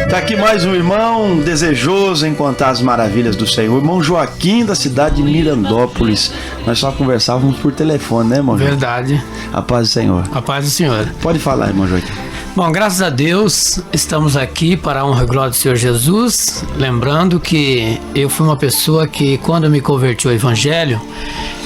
Tá aqui mais um irmão desejoso em contar as maravilhas do Senhor, irmão Joaquim, da cidade de Mirandópolis. Nós só conversávamos por telefone, né, irmão? Verdade. A paz do Senhor. A paz do Senhor. Pode falar, irmão Joaquim. Bom, graças a Deus, estamos aqui para a honra e glória do Senhor Jesus. Lembrando que eu fui uma pessoa que, quando eu me converti ao Evangelho,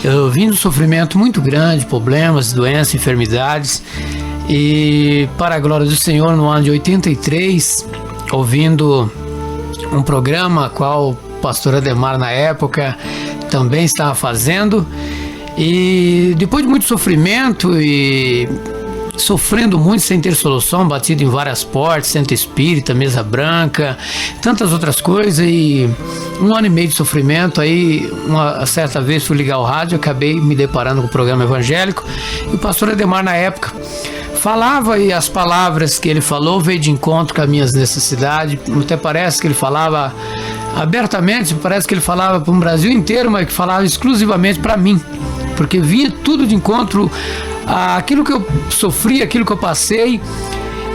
eu vim de um sofrimento muito grande, problemas, doenças, enfermidades. E para a glória do Senhor, no ano de 83, ouvindo um programa qual o pastor Ademar na época também estava fazendo, e depois de muito sofrimento e sofrendo muito sem ter solução, batido em várias portas, centro espírita, mesa branca, tantas outras coisas, e um ano e meio de sofrimento. Aí uma certa vez fui ligar o rádio, acabei me deparando com o programa evangélico, e o pastor Ademar na época falava, e as palavras que ele falou veio de encontro com as minhas necessidades. Até parece que ele falava abertamente, parece que ele falava para o Brasil inteiro, mas que falava exclusivamente para mim, porque vinha tudo de encontro àquilo que eu sofri, aquilo que eu passei.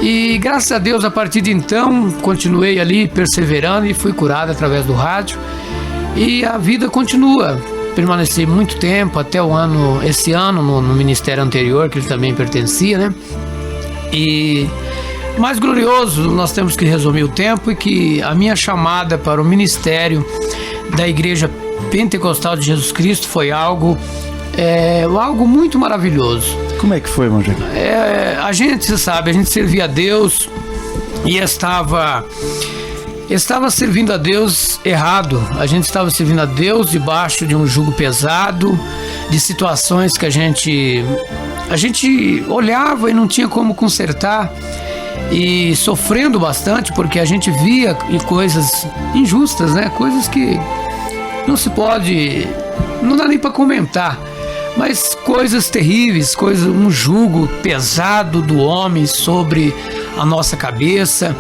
E graças a Deus, a partir de então, continuei ali perseverando e fui curado através do rádio, e a vida continua. Permaneci muito tempo, até esse ano no ministério anterior, que ele também pertencia, né? E mais glorioso, nós temos que resumir o tempo, e que a minha chamada para o ministério da Igreja Pentecostal de Jesus Cristo foi algo muito maravilhoso. Como é que foi, irmão Joaquim? A gente servia a Deus e estava servindo a Deus errado. A gente estava servindo a Deus debaixo de um jugo pesado, de situações que a gente olhava e não tinha como consertar, e sofrendo bastante, porque a gente via coisas injustas, né? Coisas que não dá nem para comentar, mas coisas terríveis, um jugo pesado do homem sobre a nossa cabeça,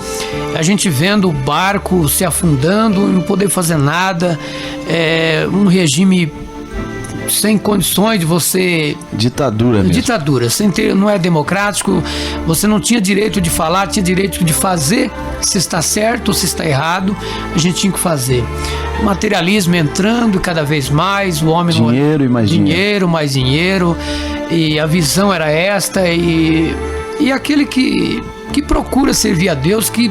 a gente vendo o barco se afundando e não poder fazer nada, um regime sem condições de você... Ditadura mesmo. Ditadura, não é democrático, você não tinha direito de falar, tinha direito de fazer, se está certo ou se está errado, a gente tinha que fazer. O materialismo entrando cada vez mais, o homem... Dinheiro e mais dinheiro. Dinheiro, mais dinheiro, e a visão era esta, e aquele que procura servir a Deus, que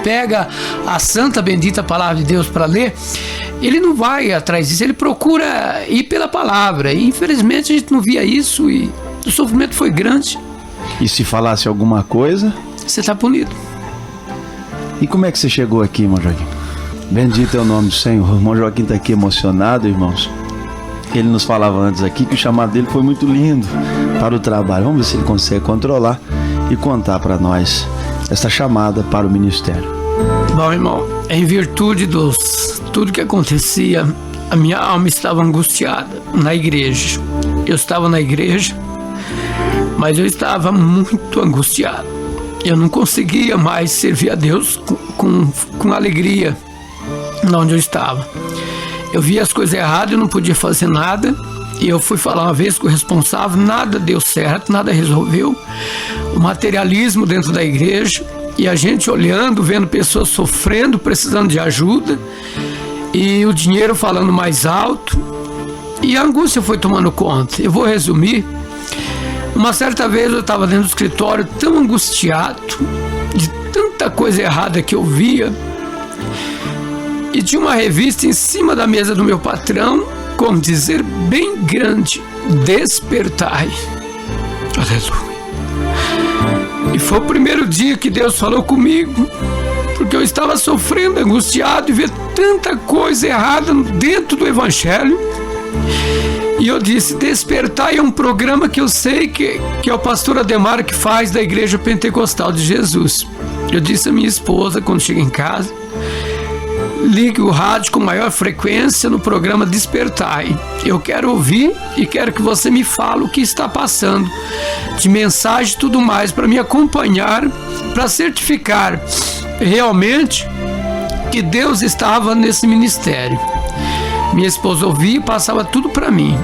pega a santa, bendita palavra de Deus para ler, ele não vai atrás disso, ele procura ir pela palavra. E infelizmente a gente não via isso, e o sofrimento foi grande. E se falasse alguma coisa, você está punido. E como é que você chegou aqui, irmão Joaquim? Bendito é o nome do Senhor. O irmão Joaquim está aqui emocionado, irmãos. Ele nos falava antes aqui que o chamado dele foi muito lindo para o trabalho. Vamos ver se ele consegue controlar e contar para nós essa chamada para o ministério. Bom, irmão, em virtude de tudo que acontecia, a minha alma estava angustiada na igreja. Eu estava na igreja, mas eu estava muito angustiado. Eu não conseguia mais servir a Deus com alegria onde eu estava. Eu via as coisas erradas, eu não podia fazer nada. E eu fui falar uma vez com o responsável, nada deu certo, nada resolveu. O materialismo dentro da igreja, e a gente olhando, vendo pessoas sofrendo, precisando de ajuda, e o dinheiro falando mais alto, e a angústia foi tomando conta. Eu vou resumir. Uma certa vez eu estava dentro do escritório tão angustiado, de tanta coisa errada que eu via, e tinha uma revista em cima da mesa do meu patrão, como dizer, bem grande: Despertai. Aleluia. E foi o primeiro dia que Deus falou comigo, porque eu estava sofrendo, angustiado, e ver tanta coisa errada dentro do Evangelho. E eu disse: Despertai é um programa que eu sei que é o pastor Ademar que faz, da Igreja Pentecostal de Jesus. Eu disse à minha esposa, quando cheguei em casa: ligue o rádio com maior frequência no programa Despertai. Eu quero ouvir e quero que você me fale o que está passando, de mensagem e tudo mais, para me acompanhar, para certificar realmente que Deus estava nesse ministério. Minha esposa ouvia e passava tudo para mim.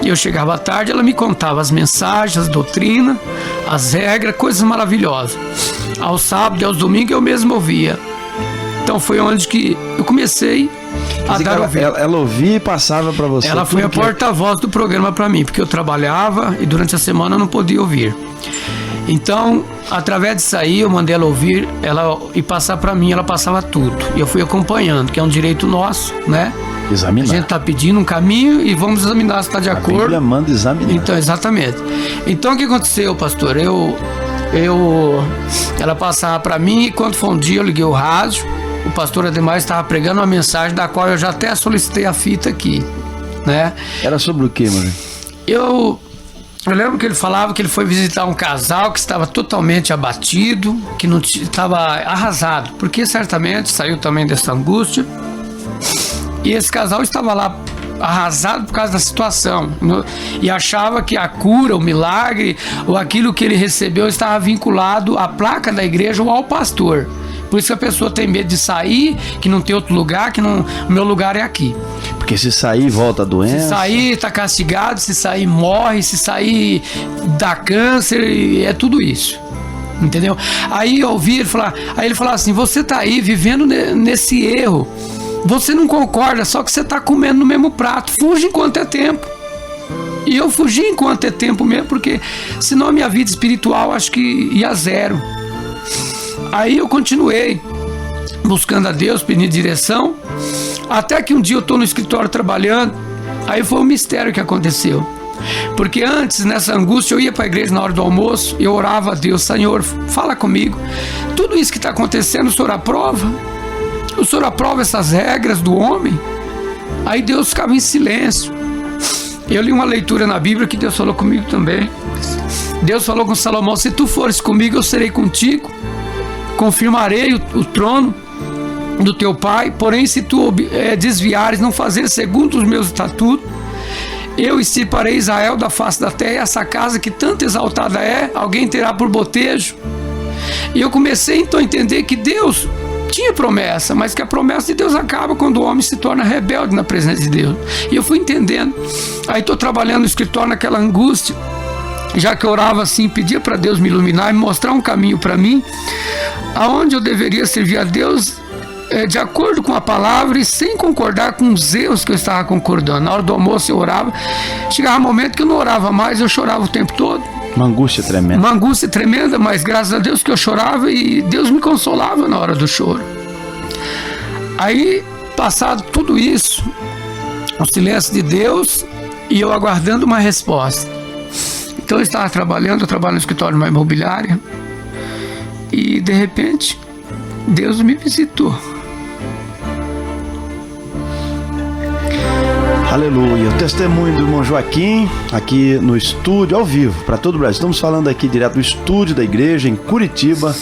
Eu chegava à tarde, ela me contava as mensagens, as doutrinas, as regras, coisas maravilhosas. Aos sábados e aos domingos eu mesmo ouvia. Então foi onde que eu comecei a dar ouvido. Ela ouvia e passava para você. Ela foi a porta-voz do programa para mim, porque eu trabalhava e durante a semana eu não podia ouvir. Então, através disso aí, eu mandei ela ouvir e passar para mim, ela passava tudo. E eu fui acompanhando, que é um direito nosso, né? Examinar. A gente está pedindo um caminho e vamos examinar se está de acordo. A Bíblia manda examinar. Então, exatamente. Então, o que aconteceu, pastor? Ela passava para mim e quando foi um dia eu liguei o rádio, o pastor Ademar estava pregando uma mensagem da qual eu já até solicitei a fita aqui, né? Era sobre o quê, mano? Eu lembro que ele falava que ele foi visitar um casal que estava totalmente abatido, que não estava arrasado, porque certamente saiu também dessa angústia. E esse casal estava lá arrasado por causa da situação e achava que a cura, o milagre ou aquilo que ele recebeu estava vinculado à placa da igreja ou ao pastor. Por isso que a pessoa tem medo de sair, que não tem outro lugar, que não, o meu lugar é aqui. Porque se sair, volta a doença. Se sair, tá castigado, se sair, morre, se sair, dá câncer, é tudo isso. Entendeu? Aí eu ouvi ele falar, assim, você tá aí vivendo nesse erro. Você não concorda, só que você tá comendo no mesmo prato. Fuja enquanto é tempo. E eu fugi enquanto é tempo mesmo, porque senão a minha vida espiritual acho que ia zero. Aí eu continuei buscando a Deus, pedindo direção, até que um dia eu estou no escritório trabalhando, aí foi um mistério que aconteceu. Porque antes, nessa angústia, eu ia para a igreja na hora do almoço, eu orava a Deus, Senhor, fala comigo, tudo isso que está acontecendo, o Senhor aprova? O Senhor aprova essas regras do homem? Aí Deus ficava em silêncio. Eu li uma leitura na Bíblia que Deus falou comigo também. Deus falou com Salomão, se tu fores comigo, eu serei contigo. Confirmarei o trono do teu pai, porém se tu desviares, não fazeres segundo os meus estatutos, eu extirparei Israel da face da terra, e essa casa que tanto exaltada é, alguém terá por botejo. E eu comecei então a entender que Deus tinha promessa, mas que a promessa de Deus acaba quando o homem se torna rebelde na presença de Deus. E eu fui entendendo. Aí estou trabalhando no escritório naquela angústia, já que eu orava assim, pedia para Deus me iluminar e me mostrar um caminho para mim, aonde eu deveria servir a Deus de acordo com a palavra e sem concordar com os erros que eu estava concordando. Na hora do almoço eu orava, chegava um momento que eu não orava mais, eu chorava o tempo todo. Uma angústia tremenda. Uma angústia tremenda, mas graças a Deus que eu chorava e Deus me consolava na hora do choro. Aí, passado tudo isso, o silêncio de Deus e eu aguardando uma resposta. Então eu estava trabalhando, eu trabalho no escritório de uma imobiliária e de repente Deus me visitou. Aleluia, o testemunho do irmão Joaquim aqui no estúdio, ao vivo, para todo o Brasil. Estamos falando aqui direto do estúdio da igreja em Curitiba.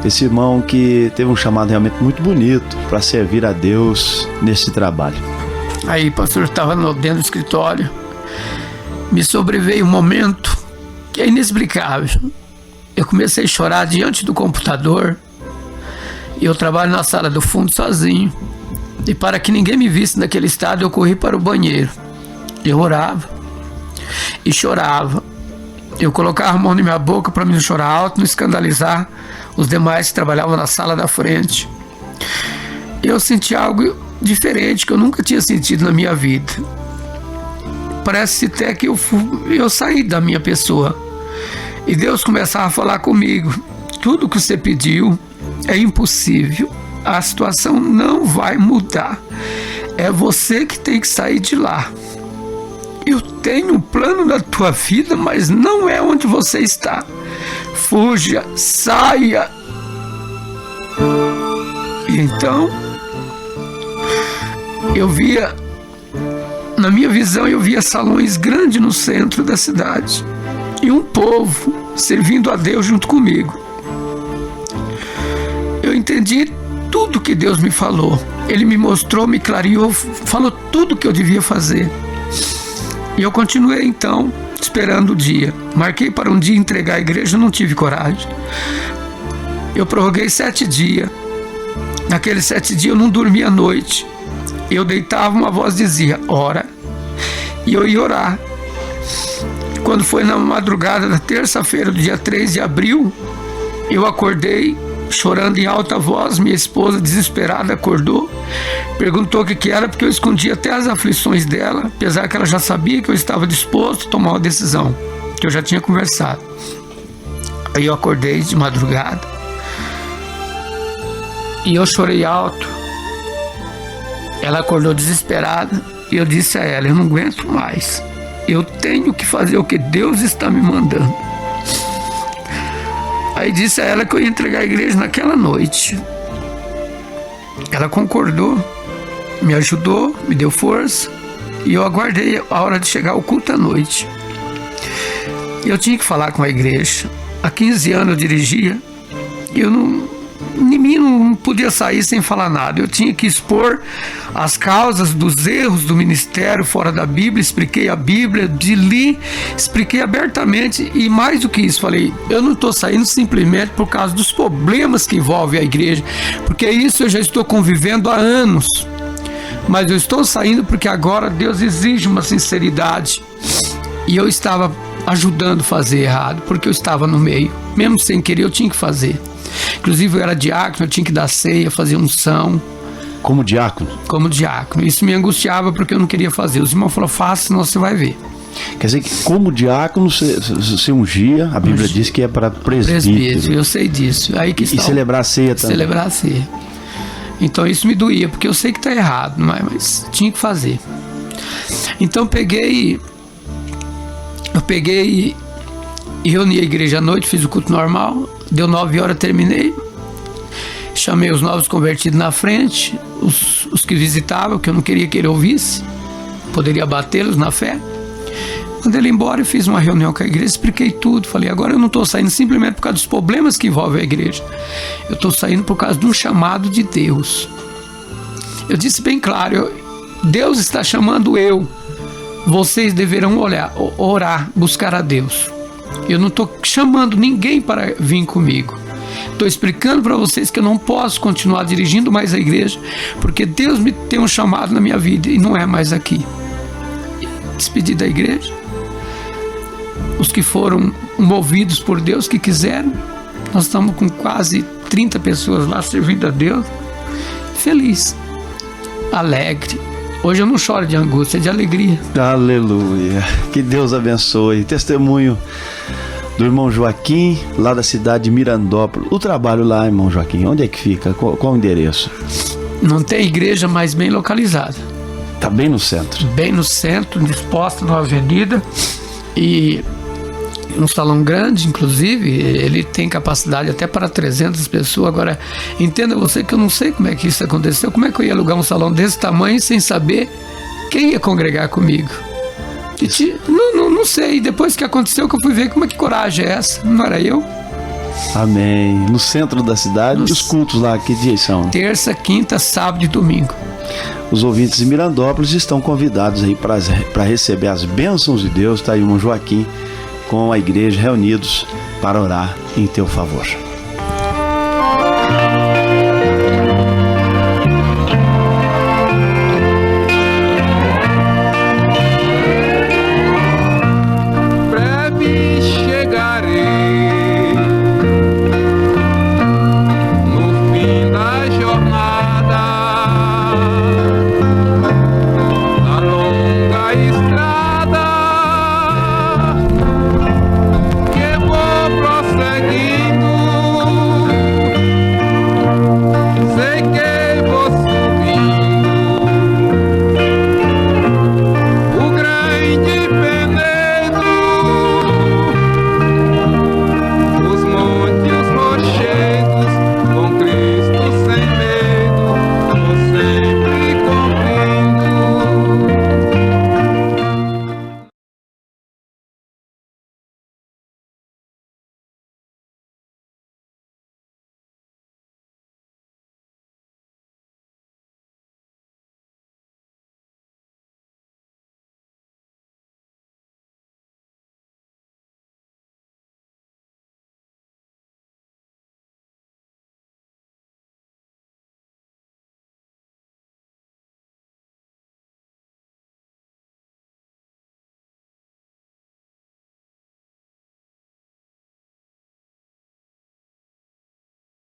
Esse irmão que teve um chamado realmente muito bonito para servir a Deus nesse trabalho. Aí, pastor, estava dentro do escritório, me sobreveio um momento que é inexplicável. Eu comecei a chorar diante do computador e eu trabalho na sala do fundo sozinho. E para que ninguém me visse naquele estado, eu corri para o banheiro. Eu orava e chorava. Eu colocava a mão na minha boca para me não chorar alto, não escandalizar os demais que trabalhavam na sala da frente. Eu senti algo diferente que eu nunca tinha sentido na minha vida. Parece até que eu saí da minha pessoa. E Deus começava a falar comigo. Tudo que você pediu é impossível. A situação não vai mudar. É você que tem que sair de lá. Eu tenho um plano na tua vida, mas não é onde você está. Fuja, saia. E então, na minha visão, eu via salões grandes no centro da cidade. E um povo servindo a Deus junto comigo. Eu entendi tudo que Deus me falou. Ele me mostrou, me clareou, falou tudo que eu devia fazer. E eu continuei então, esperando o dia. Marquei para um dia entregar a igreja, não tive coragem. Eu prorroguei 7 dias. Naqueles 7 dias eu não dormia à noite. Eu deitava, uma voz dizia, ora. E eu ia orar. Quando foi na madrugada da terça-feira do dia 3 de abril, eu acordei chorando em alta voz. Minha esposa, desesperada, acordou, perguntou o que era, porque eu escondi até as aflições dela, apesar que ela já sabia que eu estava disposto a tomar uma decisão, que eu já tinha conversado. Aí eu acordei de madrugada e eu chorei alto. Ela acordou desesperada e eu disse a ela: eu não aguento mais, eu tenho que fazer o que Deus está me mandando. Aí disse a ela que eu ia entregar a igreja naquela noite. Ela concordou, me ajudou, me deu força, e eu aguardei a hora de chegar ao culto à noite. Eu tinha que falar com a igreja. Há 15 anos eu dirigia, e em mim não podia sair sem falar nada. Eu tinha que expor as causas dos erros do ministério fora da Bíblia. Expliquei a Bíblia, expliquei abertamente, e mais do que isso, falei: eu não estou saindo simplesmente por causa dos problemas que envolvem a igreja, porque isso eu já estou convivendo há anos, mas eu estou saindo porque agora Deus exige uma sinceridade, e eu estava ajudando a fazer errado, porque eu estava no meio, mesmo sem querer eu tinha que fazer. Inclusive eu era diácono, eu tinha que dar ceia, fazer unção. Como diácono? Como diácono. Isso me angustiava porque eu não queria fazer. Os irmãos falaram: faça, senão você vai ver. Quer dizer que como diácono você ungia, a Bíblia diz que é para presbítero. Eu sei disso. Aí que e celebrar a ceia também. Celebrar a ceia. Então isso me doía, porque eu sei que está errado, mas tinha que fazer. Então eu peguei e reuni a igreja à noite, fiz o culto normal. Deu 9 horas, terminei. Chamei os novos convertidos na frente, os que visitavam, que eu não queria que ele ouvisse, poderia batê-los na fé. Mandei ele embora e fiz uma reunião com a igreja, expliquei tudo. Falei: agora eu não estou saindo simplesmente por causa dos problemas que envolvem a igreja, eu estou saindo por causa de um chamado de Deus. Eu disse bem claro: Deus está chamando eu, vocês deverão orar, buscar a Deus. Eu não estou chamando ninguém para vir comigo. Estou explicando para vocês que eu não posso continuar dirigindo mais a igreja, porque Deus me tem um chamado na minha vida e não é mais aqui. Despedi da igreja. Os que foram movidos por Deus, que quiseram. Nós estamos com quase 30 pessoas lá servindo a Deus. Feliz, alegre. Hoje eu não choro de angústia, é de alegria. Aleluia. Que Deus abençoe. Testemunho do irmão Joaquim, lá da cidade de Mirandópolis. O trabalho lá, irmão Joaquim, onde é que fica? Qual o endereço? Não tem igreja, mas bem localizada. Está bem no centro. Bem no centro, disposta numa avenida, e um salão grande, inclusive. Ele tem capacidade até para 300 pessoas. Agora, entenda você que eu não sei como é que isso aconteceu. Como é que eu ia alugar um salão desse tamanho sem saber quem ia congregar comigo? Não sei. Depois que aconteceu que eu fui ver como é que coragem é essa. Não era eu? Amém. No centro da cidade. E os cultos lá, que dias são? Terça, quinta, sábado e domingo. Os ouvintes de Mirandópolis estão convidados aí para receber as bênçãos de Deus. Está aí o irmão Joaquim com a igreja reunidos para orar em teu favor.